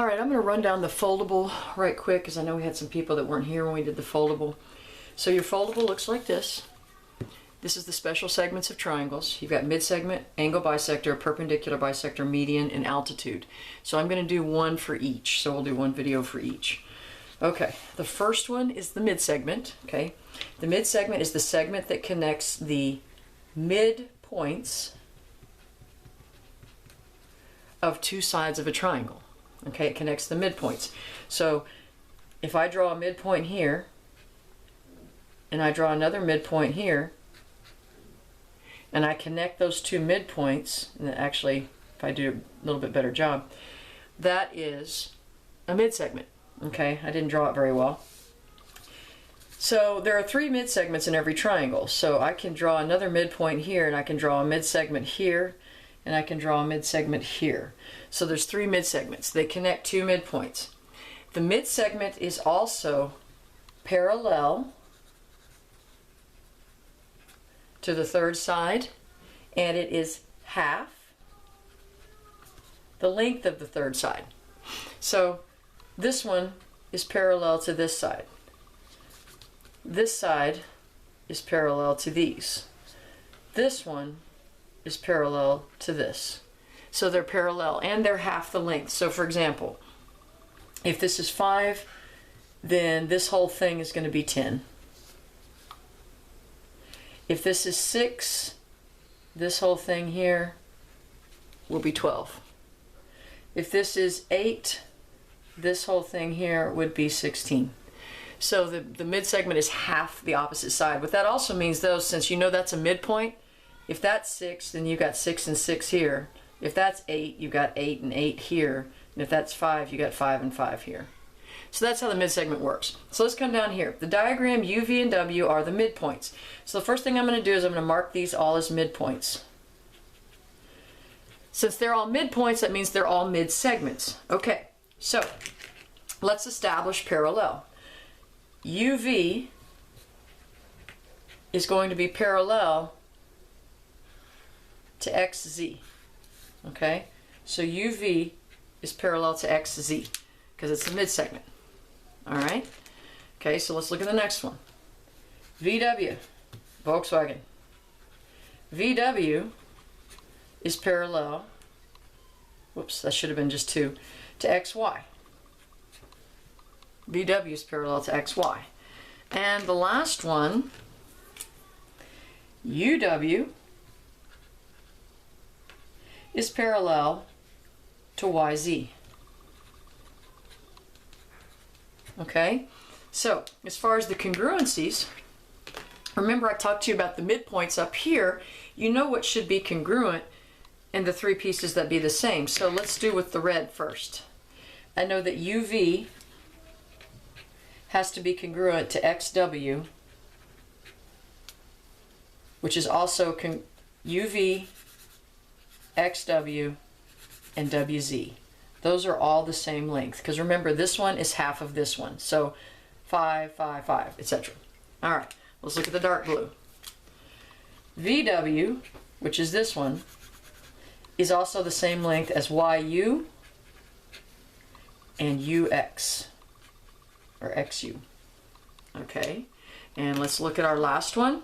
All right, I'm going to run down the foldable right quick because I know we had some people that weren't here when we did the foldable. So your foldable looks like this. This is the special segments of triangles. You've got midsegment, angle bisector, perpendicular bisector, median, and altitude. So I'm going to do one for each. So we'll do one video for each. Okay, the first one is the midsegment. Okay, the midsegment is the segment that connects the midpoints of two sides of a triangle. Okay, it connects the midpoints. So if I draw a midpoint here and I draw another midpoint here and I connect those two midpoints, and actually if I do a little bit better job, that is a midsegment. Okay, I didn't draw it very well. So there are three midsegments in every triangle. So I can draw another midpoint here, and I can draw a midsegment here, and I can draw a midsegment here. So there's three midsegments. They connect two midpoints. The midsegment is also parallel to the third side, and it is half the length of the third side. So this one is parallel to this side. This side is parallel to these. This one is parallel to this. So they're parallel and they're half the length. So for example, if this is 5, then this whole thing is going to be 10. If this is 6, this whole thing here will be 12. If this is 8, this whole thing here would be 16. So the midsegment is half the opposite side. What that also means though, since you know that's a midpoint, if that's 6, then you got 6 and 6 here. If that's 8, you got 8 and 8 here. And if that's 5, you got 5 and 5 here. So that's how the midsegment works. So let's come down here. The diagram U, V, and W are the midpoints. So the first thing I'm going to do is I'm going to mark these all as midpoints. Since they're all midpoints, that means they're all midsegments. Okay, so let's establish parallel. UV is going to be parallel to XZ. Okay, so UV is parallel to XZ because it's a midsegment. All right. Okay, so let's look at the next one. VW, Volkswagen. VW is parallel, whoops, that should have been just 2, to XY. VW is parallel to XY. And the last one, UW, is parallel to YZ. Okay, so as far as the congruencies, remember I talked to you about the midpoints up here. You know what should be congruent in the three pieces that be the same. So let's do with the red first. I know that UV has to be congruent to XW, which is also UV, XW, and WZ. Those are all the same length, because remember this one is half of this one. So 5, 5, 5, etc. All right, let's look at the dark blue. VW, which is this one, is also the same length as YU and UX, or XU. Okay, and let's look at our last one.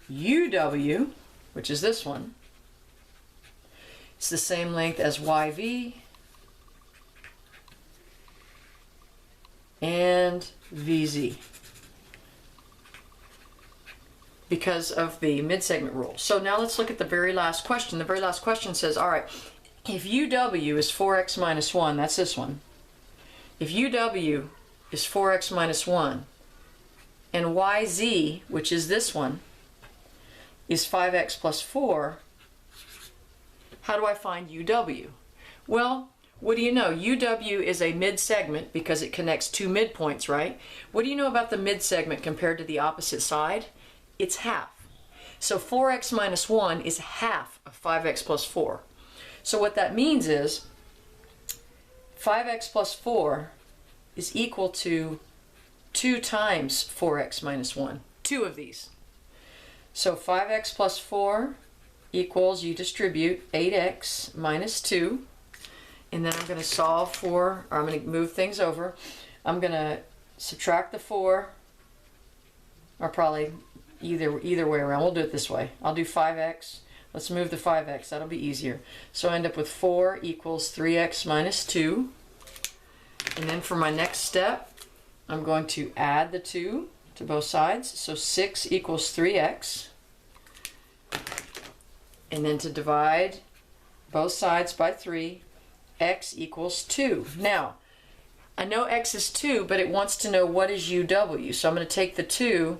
UW, which is this one, it's the same length as YV and VZ because of the midsegment rule. So now let's look at the very last question. The very last question says, all right, if UW is 4x minus 1, that's this one. If UW is 4x minus 1 and YZ, which is this one, is 5x plus 4, how do I find UW? Well, what do you know? UW is a midsegment because it connects two midpoints, right? What do you know about the midsegment compared to the opposite side? It's half. So 4x minus 1 is half of 5x plus 4. So what that means is 5x plus 4 is equal to 2 times 4x minus 1. 2 of these. So 5x plus 4 equals, you distribute 8x minus 2, and then I'm going to solve for, or I'm going to move things over. I'm going to subtract the 4, or probably either way around. We'll do it this way. I'll do 5x. Let's move the 5x. That'll be easier. So I end up with 4 equals 3x minus 2. And then for my next step, I'm going to add the 2 to both sides. So 6 equals 3x. And then to divide both sides by 3, x equals 2. Now, I know x is 2, but it wants to know what is uw. So I'm going to take the 2,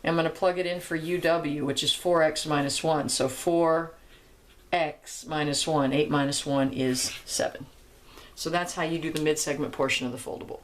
and I'm going to plug it in for uw, which is 4x minus 1. So 4x minus 1, 8 minus 1 is 7. So that's how you do the mid-segment portion of the foldable.